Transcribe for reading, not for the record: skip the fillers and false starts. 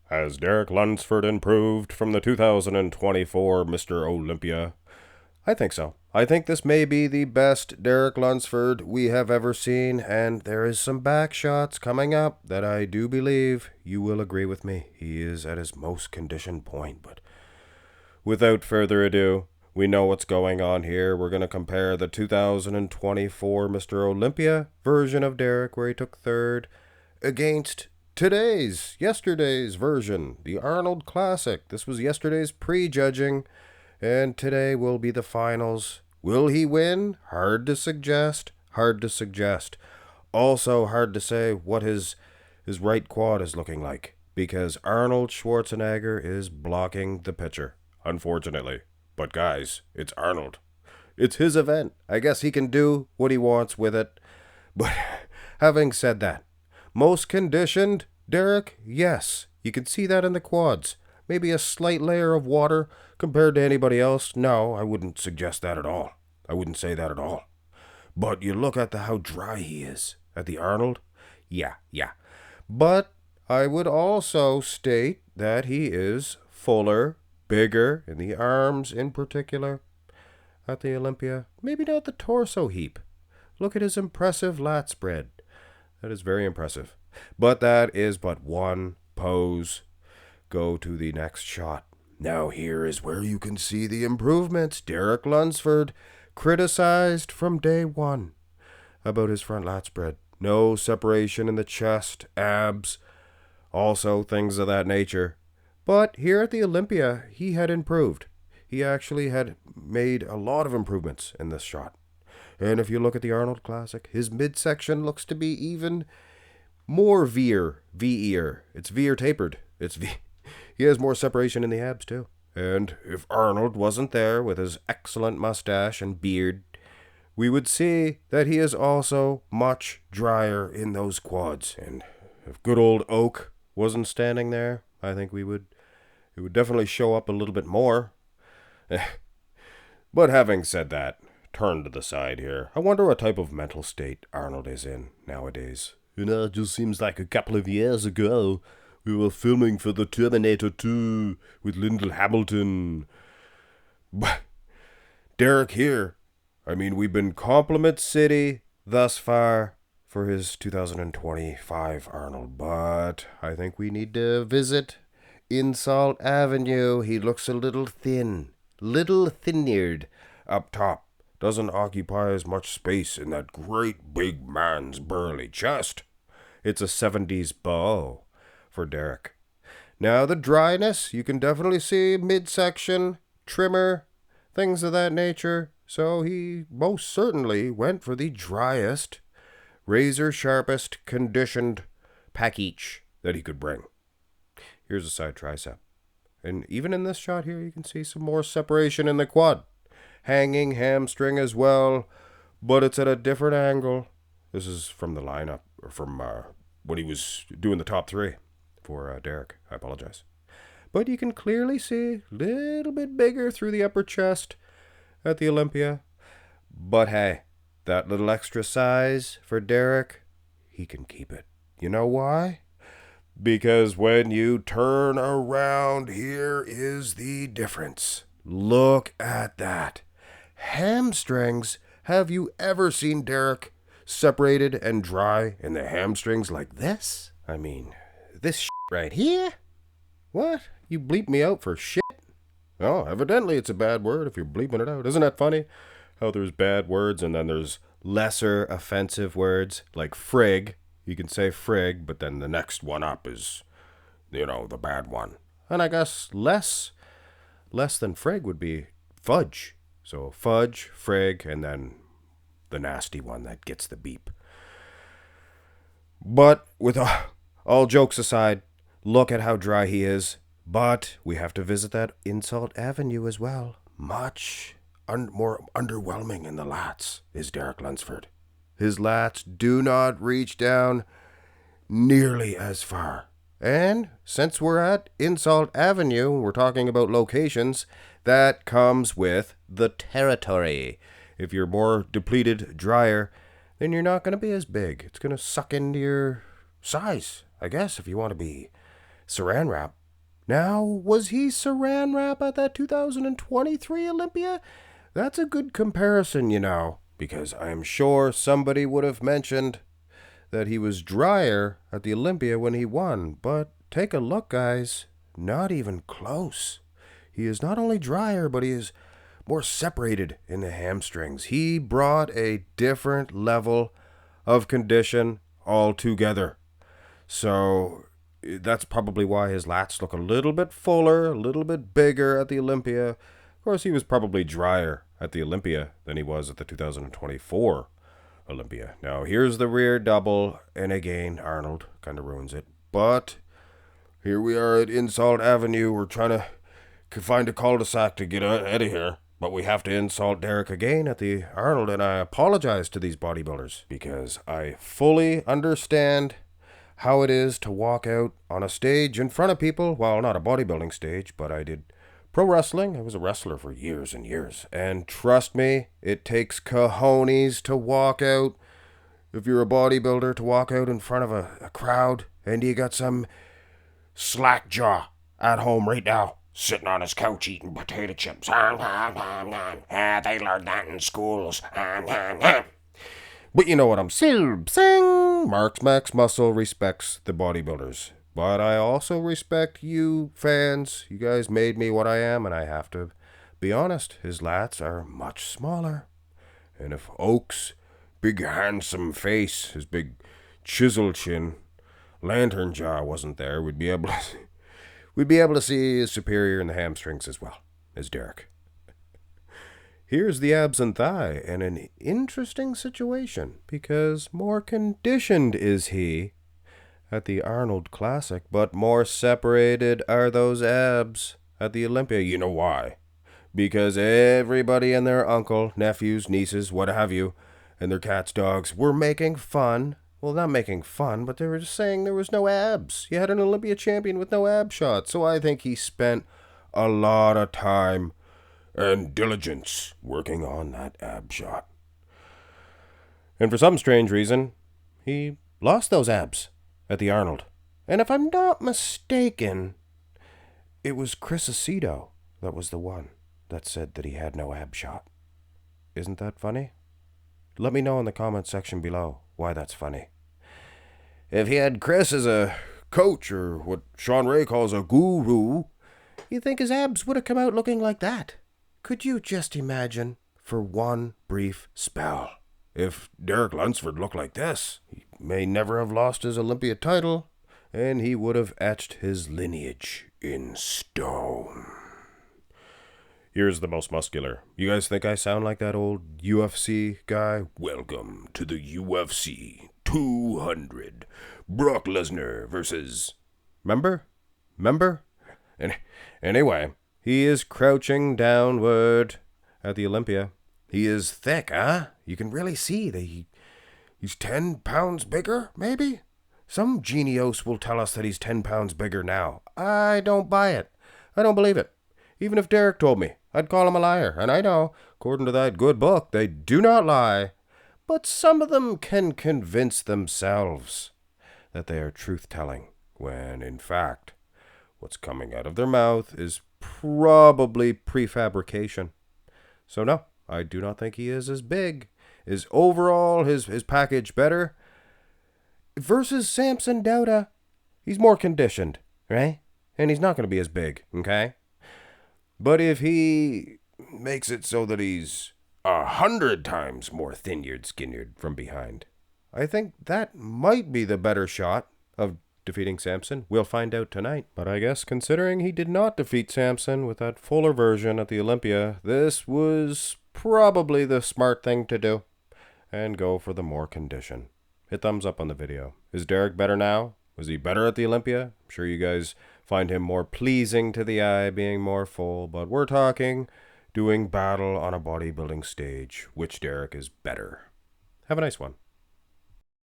Has Derek Lunsford improved from the 2024 Mr. Olympia? I think so. I think this may be the best Derek Lunsford we have ever seen, and there is some back shots coming up that I do believe you will agree with me. He is at his most conditioned point, but without further ado, we know what's going on here. We're going to compare the 2024 Mr. Olympia version of Derek, where he took third, against yesterday's version, the Arnold Classic. This was yesterday's prejudging, and today will be the finals. Will he win? Hard to suggest. Also hard to say what his right quad is looking like, because Arnold Schwarzenegger is blocking the pitcher, unfortunately. But guys, it's Arnold. It's his event. I guess he can do what he wants with it. But having said that, most conditioned, Derek? Yes. You can see that in the quads. Maybe a slight layer of water compared to anybody else. No, I wouldn't suggest that at all. I wouldn't say that at all. But you look at how dry he is at the Arnold. Yeah. But I would also state that he is fuller, bigger, in the arms in particular. At the Olympia, maybe not the torso heap. Look at his impressive lat spread. That is very impressive. But that is but one pose. Go to the next shot. Now here is where you can see the improvements. Derek Lunsford, criticized from day one about his front lat spread. No separation in the chest, abs, also things of that nature. But here at the Olympia, he had improved. He actually had made a lot of improvements in this shot. And if you look at the Arnold Classic, his midsection looks to be even more V-ear. It's V-ear tapered. He has more separation in the abs too. And if Arnold wasn't there with his excellent mustache and beard, we would see that he is also much drier in those quads. And if good old Oak wasn't standing there, I think it would definitely show up a little bit more. But having said that, turn to the side here. I wonder what type of mental state Arnold is in nowadays. It just seems like a couple of years ago, we were filming for the Terminator 2 with Lyndall Hamilton. But Derek here, we've been compliment city thus far for his 2025 Arnold, but I think we need to visit Insult Avenue. He looks a little thin-eared up top. Doesn't occupy as much space in that great big man's burly chest. It's a 70s bow for Derek. Now the dryness, you can definitely see midsection, trimmer, things of that nature. So he most certainly went for the driest, razor sharpest conditioned package that he could bring. Here's a side tricep. And even in this shot here, you can see some more separation in the quad. Hanging hamstring as well, but it's at a different angle. This is from the lineup, or from when he was doing the top three for Derek. I apologize. But you can clearly see a little bit bigger through the upper chest at the Olympia. But hey, that little extra size for Derek, he can keep it. You know why? Because when you turn around, here is the difference. Look at that. Hamstrings. Have you ever seen Derek separated and dry in the hamstrings like this? This shit right here? What? You bleep me out for shit? Oh, evidently it's a bad word if you're bleeping it out. Isn't that funny? How there's bad words and then there's lesser offensive words like frig. You can say frig, but then the next one up is, the bad one. And I guess less than frig would be fudge. So fudge, frig, and then the nasty one that gets the beep. But with all jokes aside, look at how dry he is. But we have to visit that Insult Avenue as well. Much more underwhelming in the lats is Derek Lunsford. His lats do not reach down nearly as far. And since we're at Insult Avenue, we're talking about locations, that comes with the territory. If you're more depleted, drier, then you're not going to be as big. It's going to suck into your size, I guess, if you want to be Saran wrap. Now, was he Saran wrap at that 2023 Olympia? That's a good comparison, because I am sure somebody would have mentioned that he was drier at the Olympia when he won. But take a look, guys. Not even close. He is not only drier, but he is more separated in the hamstrings. He brought a different level of condition altogether. So that's probably why his lats look a little bit fuller, a little bit bigger at the Olympia. Of course, he was probably drier at the Olympia than he was at the 2024 Olympia. Now, here's the rear double, and again, Arnold kind of ruins it. But here we are at Insult Avenue. We're trying to find a cul-de-sac to get out of here. But we have to insult Derek again at the Arnold, and I apologize to these bodybuilders because I fully understand how it is to walk out on a stage in front of people. Well, not a bodybuilding stage, but I did pro wrestling. I was a wrestler for years and years. And trust me, it takes cojones to walk out. If you're a bodybuilder, to walk out in front of a crowd, and you got some slack jaw at home right now, sitting on his couch eating potato chips. They learned that in schools. But you know what I'm saying? Marks Max Muscle respects the bodybuilders. But I also respect you fans. You guys made me what I am, and I have to be honest. His lats are much smaller. And if Oak's big handsome face, his big chisel chin, lantern jaw wasn't there, we'd be able to see his superior in the hamstrings as well as Derek. Here's the abs and thigh, and an interesting situation, because more conditioned is he at the Arnold Classic, but more separated are those abs at the Olympia. You know why? Because everybody and their uncle, nephews, nieces, what have you, and their cats, dogs, were making fun. Well, not making fun, but they were just saying there was no abs. You had an Olympia champion with no ab shot. So I think he spent a lot of time and diligence working on that ab shot. And for some strange reason, he lost those abs at the Arnold. And if I'm not mistaken, it was Chris Aceto that was the one that said that he had no ab shot. Isn't that funny? Let me know in the comment section below why that's funny. If he had Chris as a coach, or what Sean Ray calls a guru, you think his abs would have come out looking like that? Could you just imagine, for one brief spell, if Derek Lunsford looked like this? He may never have lost his Olympia title, and he would have etched his lineage in stone. Here's the most muscular. You guys think I sound like that old UFC guy? Welcome to the UFC 200. Brock Lesnar versus... Remember? And anyway, he is crouching downward at the Olympia. He is thick, huh? You can really see that he's 10 pounds bigger, maybe? Some genius will tell us that he's 10 pounds bigger now. I don't buy it. I don't believe it. Even if Derek told me, I'd call him a liar. And I know, according to that good book, they do not lie. But some of them can convince themselves that they are truth-telling, when, in fact, what's coming out of their mouth is probably prefabrication. So no, I do not think he is as big. Is overall his package better? Versus Samson Dauda, he's more conditioned, right? And he's not going to be as big, okay? But if he makes it so that he's 100 times more thin-eared, skin-eared from behind, I think that might be the better shot of defeating Samson. We'll find out tonight. But I guess considering he did not defeat Samson with that fuller version at the Olympia, this was probably the smart thing to do. And go for the more condition. Hit thumbs up on the video. Is Derek better now? Was he better at the Olympia? I'm sure you guys find him more pleasing to the eye, being more full. But we're talking doing battle on a bodybuilding stage. Which Derek is better? Have a nice one.